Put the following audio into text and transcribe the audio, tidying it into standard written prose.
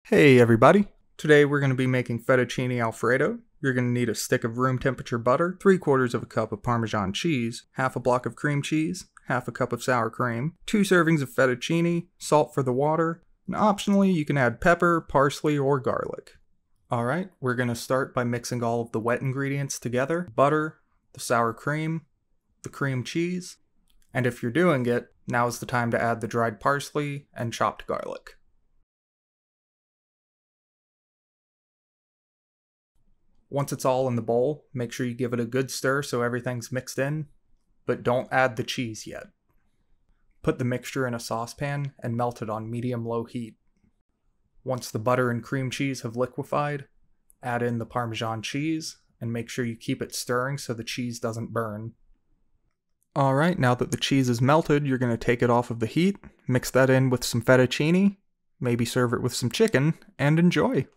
Hey everybody! Today we're going to be making fettuccine Alfredo. You're going to need a stick of room temperature butter, 3/4 of a cup of Parmesan cheese, half a block of cream cheese, half a cup of sour cream, 2 servings of fettuccine, salt for the water, and optionally you can add pepper, parsley, or garlic. Alright, we're going to start by mixing all of the wet ingredients together: butter, the sour cream, the cream cheese, and if you're doing it, now is the time to add the dried parsley and chopped garlic. Once it's all in the bowl, make sure you give it a good stir so everything's mixed in, but don't add the cheese yet. Put the mixture in a saucepan and melt it on medium-low heat. Once the butter and cream cheese have liquefied, add in the Parmesan cheese and make sure you keep it stirring so the cheese doesn't burn. Alright, now that the cheese is melted, you're going to take it off of the heat, mix that in with some fettuccine, maybe serve it with some chicken, and enjoy!